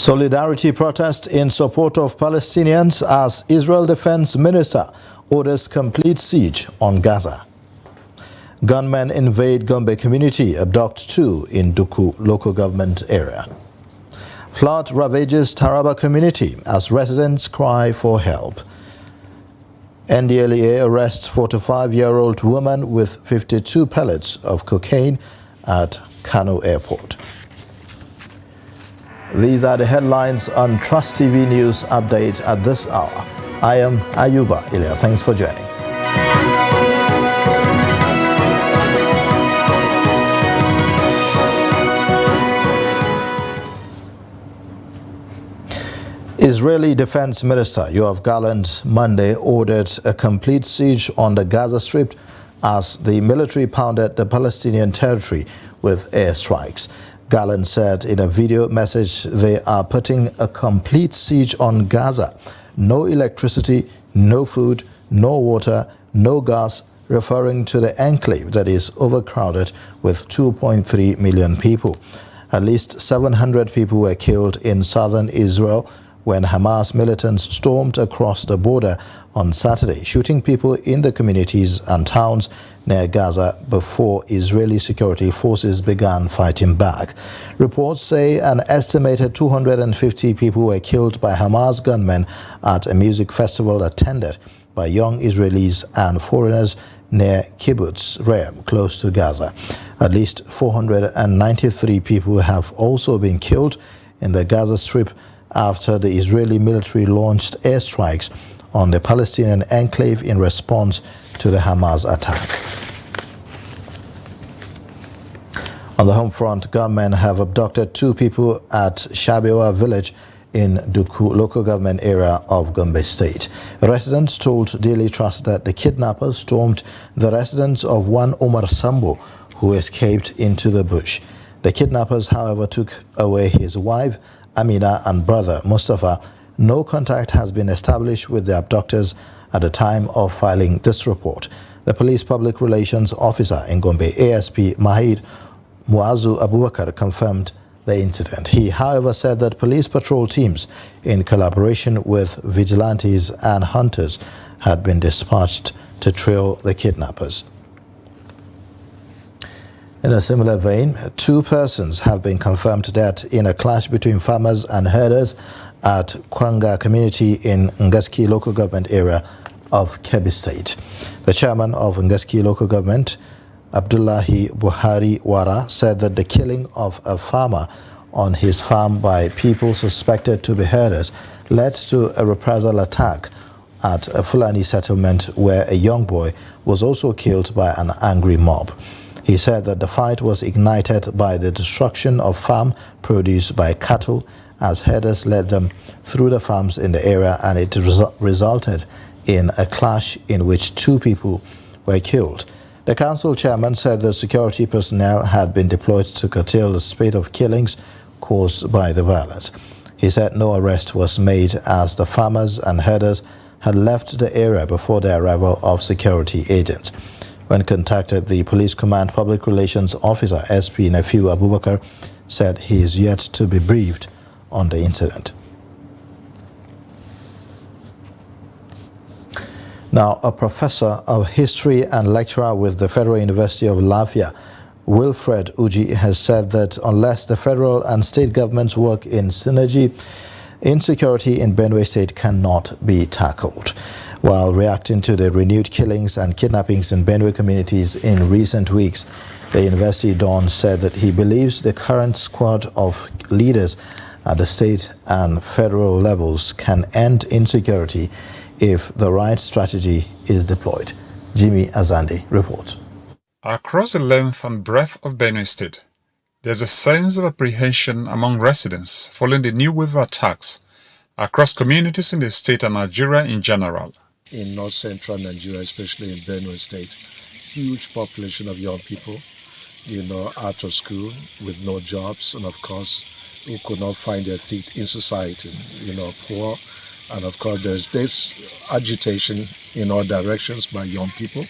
Solidarity protest in support of Palestinians as Israel Defense Minister orders complete siege on Gaza. Gunmen invade Gombe community, abduct 2 in Duku local government area. Flood ravages Taraba community as residents cry for help. NDLEA arrests 45-year-old woman with 52 pellets of cocaine at Kano Airport. These are the headlines on Trust TV News Update at this hour. I am Ayuba Ilya. Thanks for joining. Israeli Defense Minister Yoav Gallant Monday ordered a complete siege on the Gaza Strip as the military pounded the Palestinian territory with airstrikes. Gallant said in a video message they are putting a complete siege on Gaza. No electricity, no food, no water, no gas, referring to the enclave that is overcrowded with 2.3 million people. At least 700 people were killed in southern Israel when Hamas militants stormed across the border on Saturday, shooting people in the communities and towns near Gaza before Israeli security forces began fighting back. Reports say an estimated 250 people were killed by Hamas gunmen at a music festival attended by young Israelis and foreigners near Kibbutz Re'em, close to Gaza. At least 493 people have also been killed in the Gaza Strip after the Israeli military launched airstrikes on the Palestinian enclave in response to the Hamas attack. On the home front, gunmen have abducted 2 people at Shabewa village in Duku local government area of Gombe State. Residents told Daily Trust that the kidnappers stormed the residence of one Omar Sambo, who escaped into the bush. The kidnappers, however, took away his wife, Amina, and brother, Mustafa. No contact has been established with the abductors at the time of filing this report. The police public relations officer in Gombe, ASP Mahid Muazu Abubakar, confirmed the incident. He, however, said that police patrol teams, in collaboration with vigilantes and hunters, had been dispatched to trail the kidnappers. In a similar vein, 2 persons have been confirmed dead in a clash between farmers and herders at Kwanga community in Ngaski local government area of Kebbi State. The chairman of Ngaski local government, Abdullahi Buhari Wara, said that the killing of a farmer on his farm by people suspected to be herders led to a reprisal attack at a Fulani settlement where a young boy was also killed by an angry mob. He said that the fight was ignited by the destruction of farm produce by cattle as herders led them through the farms in the area, and it resulted in a clash in which 2 people were killed. The council chairman said the security personnel had been deployed to curtail the spate of killings caused by the violence. He said no arrest was made as the farmers and herders had left the area before the arrival of security agents. When contacted, the police command public relations officer, SP Nefiu Abubakar, said he is yet to be briefed on the incident. Now, a professor of history and lecturer with the Federal University of Lafia, Wilfred Uji, has said that unless the federal and state governments work in synergy, insecurity in Benue State cannot be tackled. While reacting to the renewed killings and kidnappings in Benue communities in recent weeks, the university don said that he believes the current squad of leaders at the state and federal levels can end insecurity if the right strategy is deployed. Jimmy Azandi reports. Across the length and breadth of Benue State, there's a sense of apprehension among residents following the new wave of attacks across communities in the state and Nigeria in general. In north-central Nigeria, especially in Benue State, huge population of young people, out of school with no jobs, and of course, who could not find their feet in society, poor. And of course, there's this agitation in all directions by young people,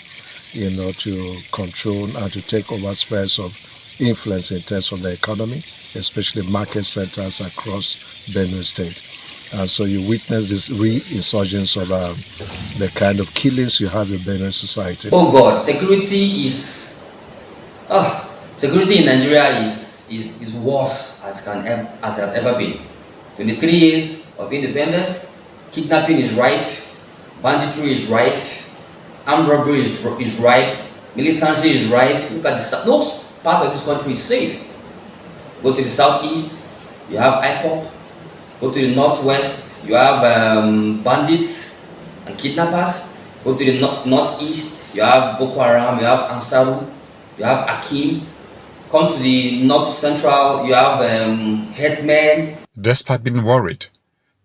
to control and to take over spheres of influence in terms of the economy, especially market centers across Benue State. And so you witness this re-insurgence of the kind of killings you have in Benue society. Oh God, security in Nigeria is worse as has ever been. 23 years of independence, kidnapping is rife, banditry is rife, armed robbery is rife, militancy is rife. Look at no part of this country is safe. Go to the southeast, you have IPOP. Go to the northwest, you have bandits and kidnappers. Go to the northeast, you have Boko Haram, you have Ansaru, you have Akim. Come to the north central, you have headsmen. Despite being worried,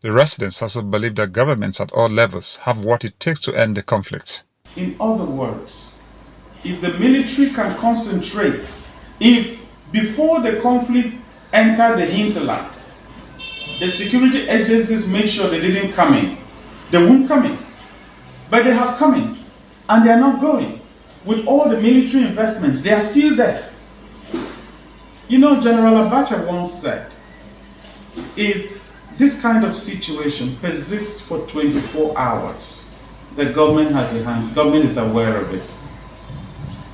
the residents also believe that governments at all levels have what it takes to end the conflict. In other words, if the military can concentrate, if before the conflict entered the hinterland, the security agencies made sure they didn't come in. They won't come in, but they have come in, and they are not going. With all the military investments, they are still there. You know, General Abacha once said, if this kind of situation persists for 24 hours, the government has a hand, government is aware of it.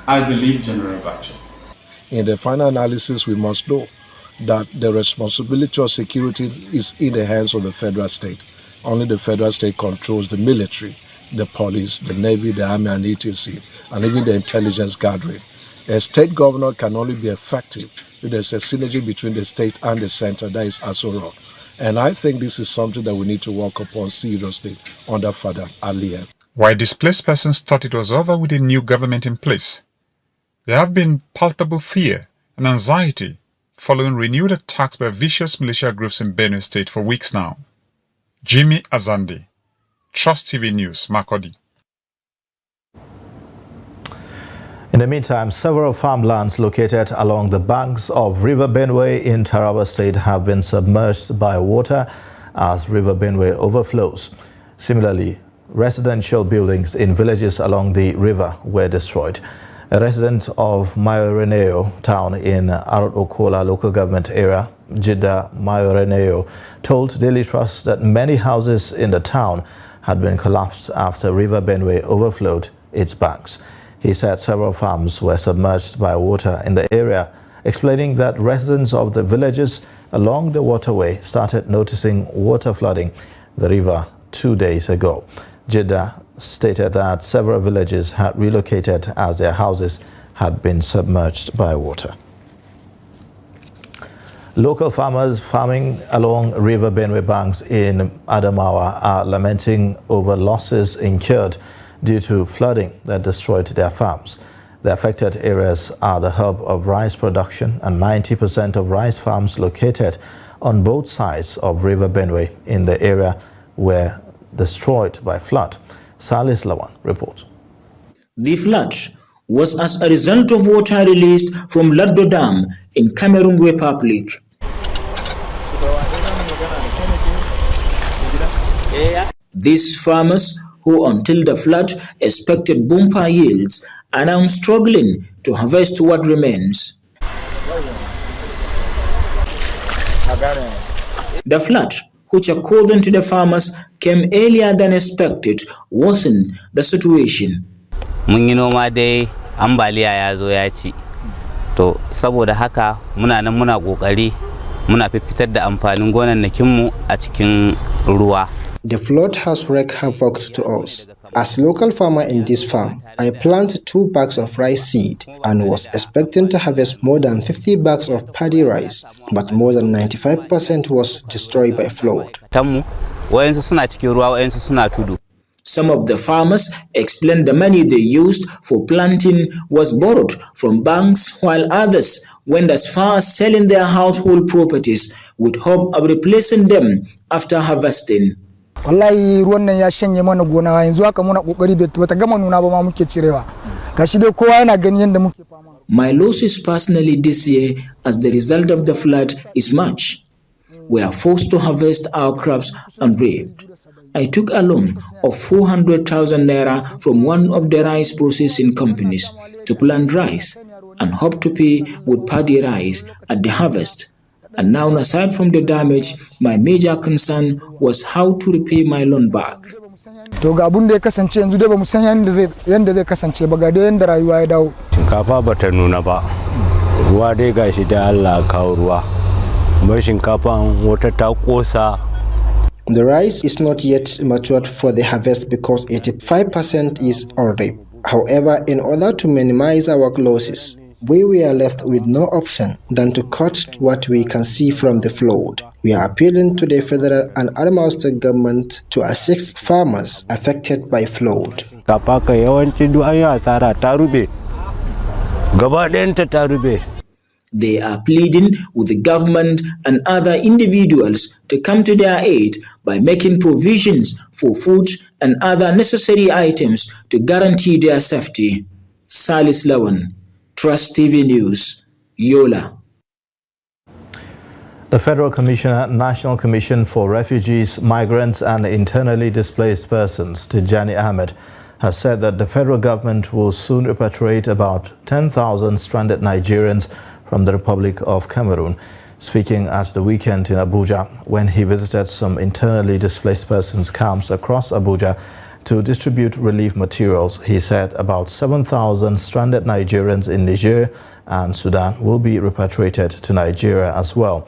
I believe General Abacha. In the final analysis, we must know that the responsibility of security is in the hands of the federal state. Only the federal state controls the military, the police, the navy, the army, and etc., and even the intelligence gathering. A state governor can only be effective if there's a synergy between the state and the center, that is Aso Rock. And I think this is something that we need to work upon seriously under Father Aliyev. While displaced persons thought it was over with a new government in place, there have been palpable fear and anxiety following renewed attacks by vicious militia groups in Benue State for weeks now. Jimmy Azande, Trust TV News, Makurdi. In the meantime, several farmlands located along the banks of River Benue in Taraba State have been submerged by water as River Benue overflows. Similarly, residential buildings in villages along the river were destroyed. A resident of Mayoreneo town in Arot-Okola local government area, Jidda Mayoreneo, told Daily Trust that many houses in the town had been collapsed after River Benue overflowed its banks. He said several farms were submerged by water in the area, explaining that residents of the villages along the waterway started noticing water flooding the river 2 days ago. Jidda stated that several villages had relocated as their houses had been submerged by water. Local farmers farming along River Benue banks in Adamawa are lamenting over losses incurred due to flooding that destroyed their farms. The affected areas are the hub of rice production, and 90% of rice farms located on both sides of River Benue in the area were destroyed by flood. Salis Lawan reports. The flood was as a result of water released from Laddo Dam in Cameroon Republic. These farmers, who until the flood expected bumper yields, are now struggling to harvest what remains. The flood, which according to the farmers came earlier than expected, worsened the situation. Mun yi noma dai ambaliya ya zo ya ci. To saboda haka muna nan muna kokari muna fitar da amfanin gonannakin mu a cikin ruwa. The flood has wreaked havoc to us. As local farmer in this farm, I planted 2 bags of rice seed and was expecting to harvest more than 50 bags of paddy rice, but more than 95% was destroyed by flood. Some of the farmers explained the money they used for planting was borrowed from banks, while others went as far as selling their household properties with hope of replacing them after harvesting. Wallahi ruwan nan ya shanye mana gona, yanzu haka muna kokari bata gama nuna ba ma muke cirewa. Gashi dai kowa yana gani yanda muke fama. My losses personally this year as the result of the flood is much. We are forced to harvest our crops and reap. I took a loan of 400,000 naira from one of the rice processing companies to plant rice. and hope to pay with paddy rice at the harvest. And now, aside from the damage, my major concern was how to repay my loan back. To ga abun da ya kasance yanzu dai bamu san yanda zai kasance ba ga dai yanda rayuwa ya dawo. Shinkafa bata nuna ba. Ruwa dai gashi da Allah kawo ruwa. Mai shinkafan wata ta kosa. The rice is not yet matured for the harvest because 85% is already. However, in order to minimize our losses, we were left with no option than to cut what we can see from the flood. We are appealing to the federal and Adamawa state government to assist farmers affected by flood. Kapaka yawanci duk an yi asara ta rube. Gaba ɗayanta ta rube. They are pleading with the government and other individuals to come to their aid by making provisions for food and other necessary items to guarantee their safety. Salis Lawan, Trust TV News, Yola. The Federal Commissioner, National Commission for Refugees, Migrants and Internally Displaced Persons, Tijani Ahmed, has said that the federal government will soon repatriate about 10,000 stranded Nigerians from the Republic of Cameroon. Speaking at the weekend in Abuja, when he visited some internally displaced persons camps across Abuja to distribute relief materials, he said about 7,000 stranded Nigerians in Niger and Sudan will be repatriated to Nigeria as well.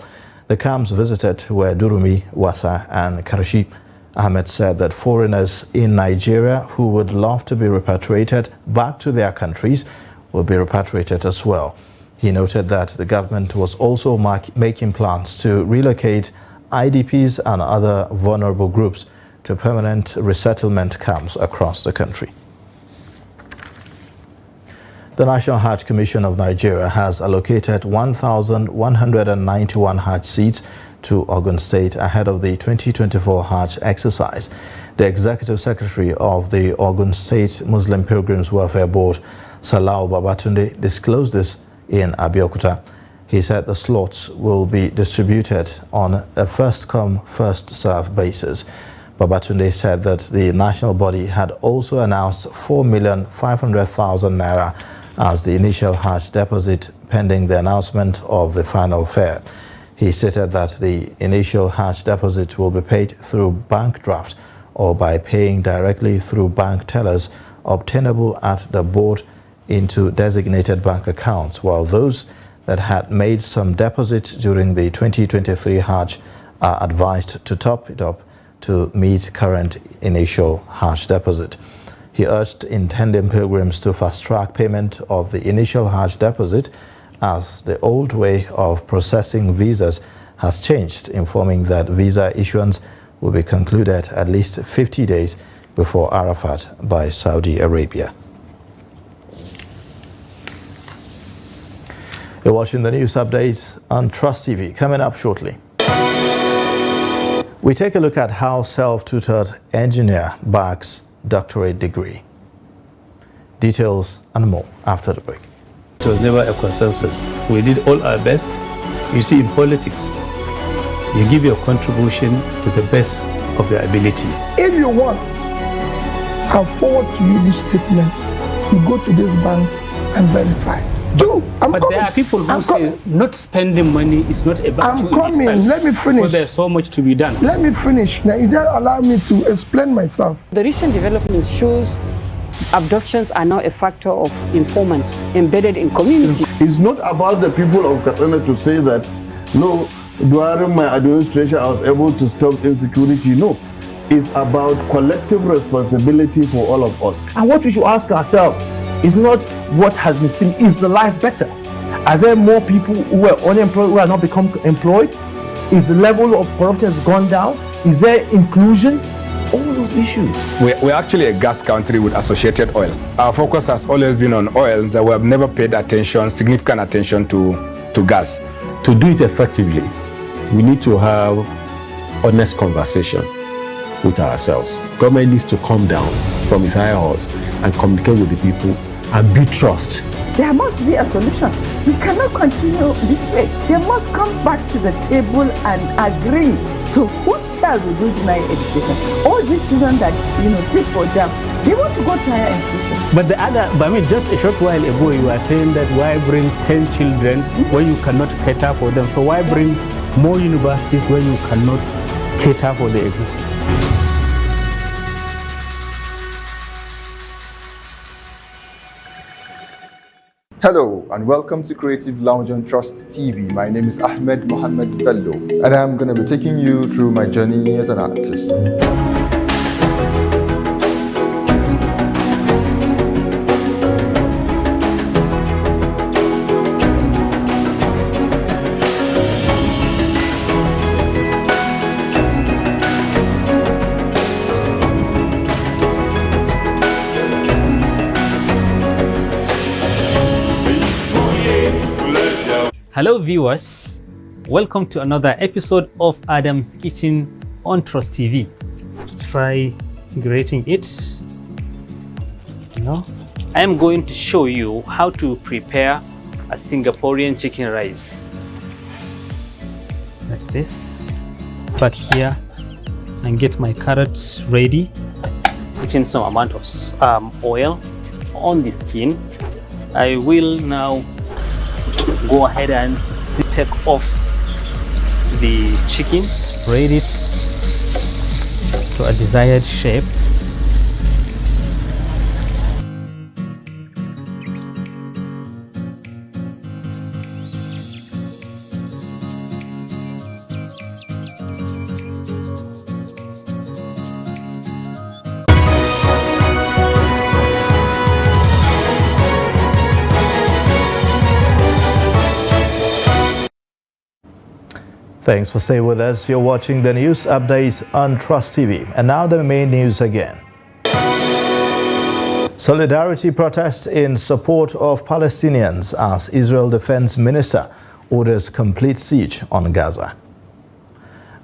The camps visited were Durumi, Wasa and Karashi. Ahmed said that foreigners in Nigeria who would love to be repatriated back to their countries will be repatriated as well. He noted that the government was also making plans to relocate IDPs and other vulnerable groups to permanent resettlement camps across the country. The National Hajj Commission of Nigeria has allocated 1,191 Hajj seats to Ogun State ahead of the 2024 Hajj exercise. The Executive Secretary of the Ogun State Muslim Pilgrims Welfare Board, Salau Babatunde, disclosed this in Abeokuta. He said the slots will be distributed on a first-come, first-served basis. Babatunde said that the national body had also announced 4,500,000 naira as the initial Hajj deposit pending the announcement of the final fare. He stated that the initial Hajj deposit will be paid through bank draft or by paying directly through bank tellers obtainable at the board into designated bank accounts, while those that had made some deposits during the 2023 Hajj are advised to top it up to meet current initial Hajj deposit. He urged intending pilgrims to fast-track payment of the initial Hajj deposit as the old way of processing visas has changed, informing that visa issuance will be concluded at least 50 days before Arafat by Saudi Arabia. You're watching the news update on Trust TV. Coming up shortly, we take a look at how self-tutored engineer backs doctorate degree. Details and more after the break. It was never a consensus. We did all our best. You see, in politics, you give your contribution to the best of your ability. If you want, I'll forward to you this statement. You go to this bank and verify. But there are people who say not spending money is not a virtue in itself. Let me finish. Because there's so much to be done. Let me finish. Now, you don't allow me to explain myself. The recent development shows abductions are now a factor of informants embedded in community. It's not about the people of Katsina to say that, no, during my administration I was able to stop insecurity. No, it's about collective responsibility for all of us. And what we should ask ourselves is not what has been seen, is the life better? Are there more people who are unemployed who are not become employed? Is the level of corruption has gone down? Is there inclusion? All those issues. We're actually a gas country with associated oil. Our focus has always been on oil, that we have never paid attention, significant attention to gas. To do it effectively, we need to have honest conversation with ourselves. Government needs to come down from its higher horse and communicate with the people and build trust. There must be a solution. We cannot continue this way. They must come back to the table and agree. So whose child will do deny education? All these children that sit for them, They want to go to higher institutions. But just a short while ago, you were saying that why bring 10 children when you cannot cater for them? So why bring more universities when you cannot cater for the existing? Hello and welcome to Creative Lounge on Trust TV. My name is Ahmed Mohammed Bello and I'm going to be taking you through my journey as an artist. Hello viewers, welcome to another episode of Adam's Kitchen on Trust TV. Try grating it. I am going to show you how to prepare a Singaporean chicken rice. Like this. Back here and get my carrots ready. Put in some amount of oil on the skin. I will now go ahead and take off the chicken, spread it to a desired shape. Thanks for staying with us. You're watching the news updates on Trust TV. And now the main news again. Solidarity protest in support of Palestinians as Israel Defense Minister orders complete siege on Gaza.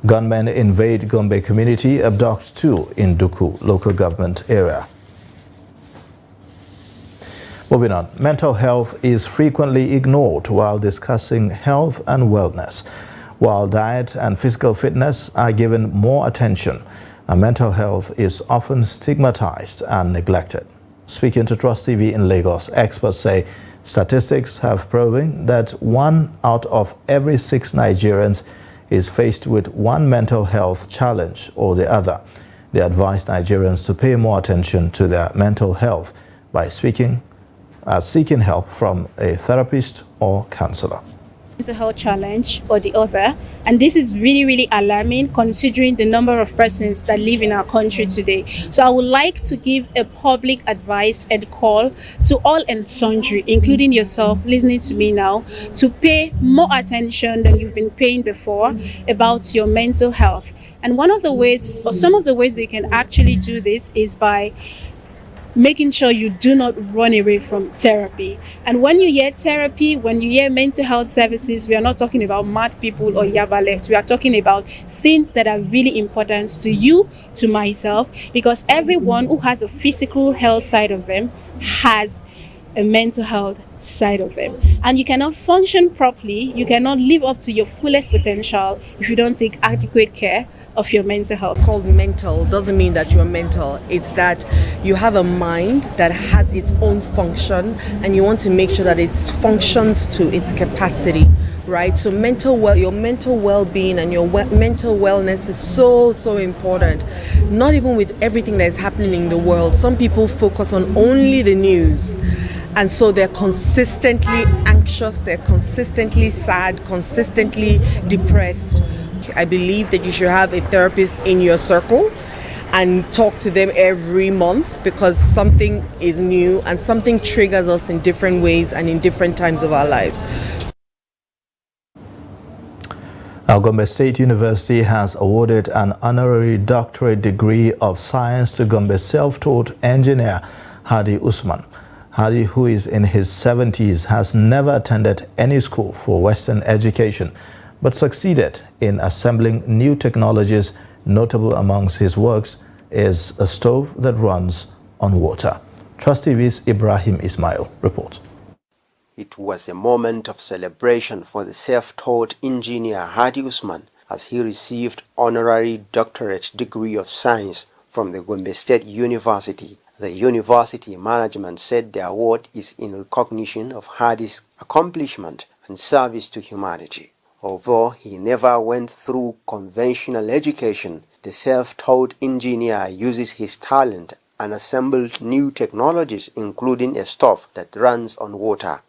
Gunmen invade Gombe community, abduct 2 in Duku local government area. Moving on, mental health is frequently ignored while discussing health and wellness. While diet and physical fitness are given more attention, mental health is often stigmatized and neglected. Speaking to Trust TV in Lagos, experts say statistics have proven that 1 out of every 6 Nigerians is faced with one mental health challenge or the other. They advise Nigerians to pay more attention to their mental health by seeking help from a therapist or counselor. Mental health challenge or the other, and this is really alarming considering the number of persons that live in our country today. So I would like to give a public advice and call to all and sundry, including yourself listening to me now, to pay more attention than you've been paying before about your mental health. And one of the ways, or some of the ways they can actually do this, is by making sure you do not run away from therapy. And when you hear therapy, when you hear mental health services, we are not talking about mad people or yaba left. We are talking about things that are really important to you, to myself, because everyone who has a physical health side of them has a mental health side of them. And you cannot function properly, you cannot live up to your fullest potential if you don't take adequate care of your mental health. Called mental doesn't mean that you're mental. It's that you have a mind that has its own function and you want to make sure that it functions to its capacity, right? So your mental well-being and your mental wellness is so important. Not even with everything that is happening in the world. Some people focus on only the news. And so they're consistently anxious, they're consistently sad, consistently depressed. I believe that you should have a therapist in your circle and talk to them every month, because something is new and something triggers us in different ways and in different times of our lives. Gombe State University has awarded an honorary doctorate degree of science to Gombe self-taught engineer Hadi Usman. Hadi, who is in his 70s, has never attended any school for Western education, but succeeded in assembling new technologies. Notable amongst his works is a stove that runs on water. Trust TV's Ibrahim Ismail reports. It was a moment of celebration for the self-taught engineer Hadi Usman as he received honorary doctorate degree of science from the Gombe State University The university management said the award is in recognition of Hardy's accomplishment and service to humanity. Although he never went through conventional education, the self-taught engineer uses his talent and assembled new technologies, including a stove that runs on water.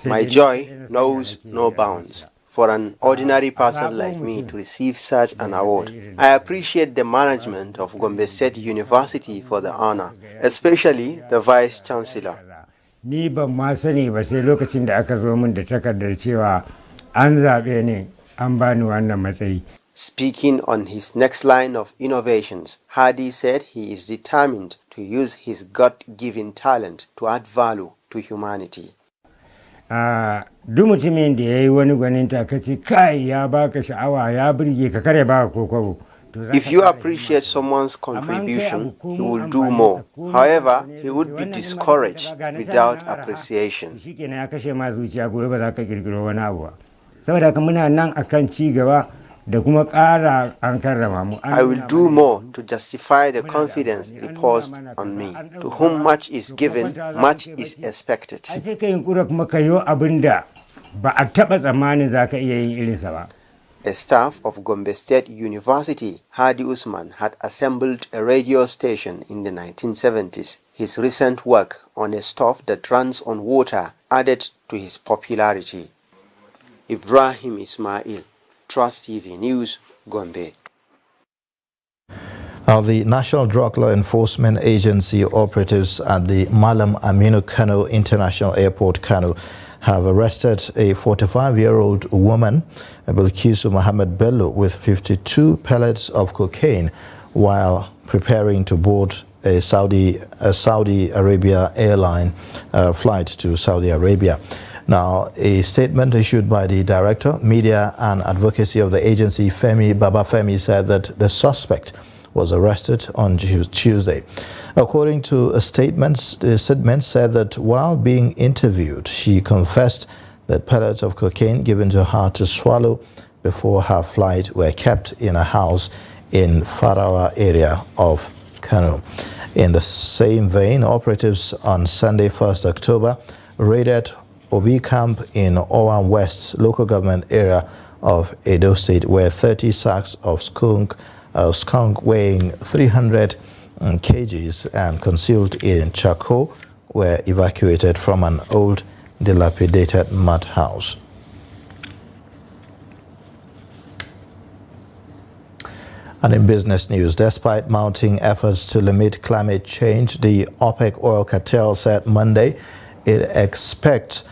My joy knows no bounds. For an ordinary person like me to receive such an award, I appreciate the management of Gombe State University for the honor, especially the Vice Chancellor. Speaking on his next line of innovations, Hardy said he is determined to use his God-given talent to add value to humanity. If you appreciate someone's contribution, he will do more. However, he would be discouraged without appreciation. I will do more to justify the confidence reposed on me. To whom much is given, much is expected. A staff of Gombe State University, Hardy Usman had assembled a radio station in the 1970s. His recent work on a stove that runs on water added to his popularity. Ibrahim Ismail, Trust TV News, Gombe. Now, the National Drug Law Enforcement Agency operatives at the Malam Aminu Kano International Airport, Kano, have arrested a 45-year-old woman, Bilkisu Mohammed Bello, with 52 pellets of cocaine while preparing to board a Saudi Arabia airline flight to Saudi Arabia. Now, a statement issued by the Director, Media and Advocacy of the agency, Femi Babafemi, said that the suspect was arrested on Tuesday. According to a statement, the statement said that while being interviewed, she confessed that pellets of cocaine given to her to swallow before her flight were kept in a house in Farawa area of Kano. In the same vein, operatives on Sunday, 1st October, raided Obi Camp in Owan West local government area of Edo State, where 30 sacks of skunk weighing 300 kgs and concealed in charcoal were evacuated from an old dilapidated mud house. And in business news, despite mounting efforts to limit climate change, the OPEC oil cartel said Monday it expects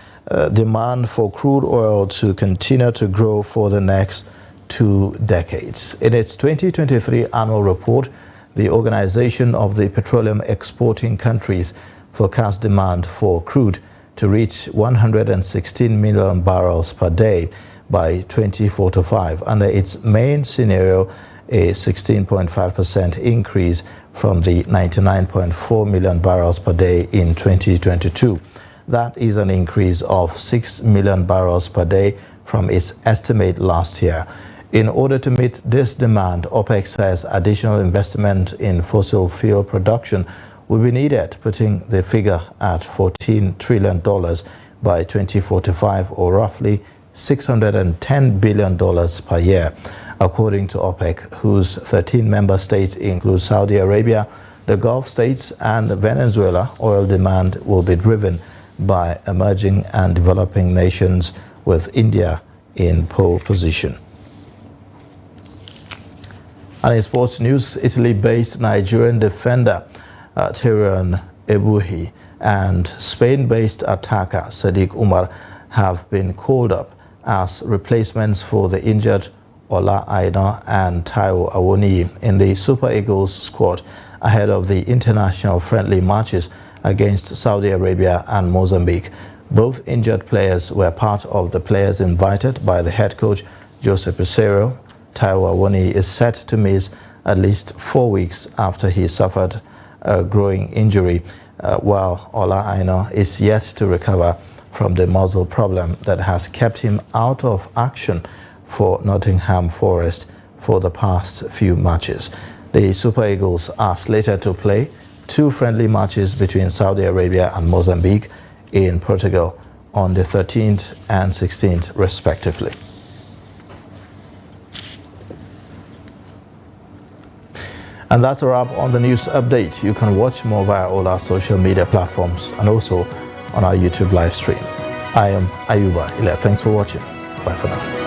demand for crude oil to continue to grow for the next 2 decades. In its 2023 annual report, the Organization of the Petroleum Exporting Countries forecast demand for crude to reach 116 million barrels per day by 2045, under its main scenario, a 16.5% increase from the 99.4 million barrels per day in 2022. That is an increase of 6 million barrels per day from its estimate last year. In order to meet this demand, OPEC says additional investment in fossil fuel production will be needed, putting the figure at $14 trillion by 2045, or roughly $610 billion per year. According to OPEC, whose 13 member states include Saudi Arabia, the Gulf states, and Venezuela, oil demand will be driven by emerging and developing nations, with India in pole position. And in sports news, Italy-based Nigerian defender Tyron Ebuhi and Spain-based attacker Sadiq Umar have been called up as replacements for the injured Ola Aina and Taiwo Awoniyi in the Super Eagles squad ahead of the international friendly matches against Saudi Arabia and Mozambique. Both injured players were part of the players invited by the head coach, Jose Peseiro. Taiwo Awoniyi is set to miss at least 4 weeks after he suffered a growing injury, while Ola Aina is yet to recover from the muscle problem that has kept him out of action for Nottingham Forest for the past few matches. The Super Eagles are slated to play 2 friendly matches between Saudi Arabia and Mozambique in Portugal on the 13th and 16th respectively. And that's a wrap on the news update. You can watch more via all our social media platforms and also on our YouTube live stream. I am Ayuba Ile. Thanks for watching. Bye for now.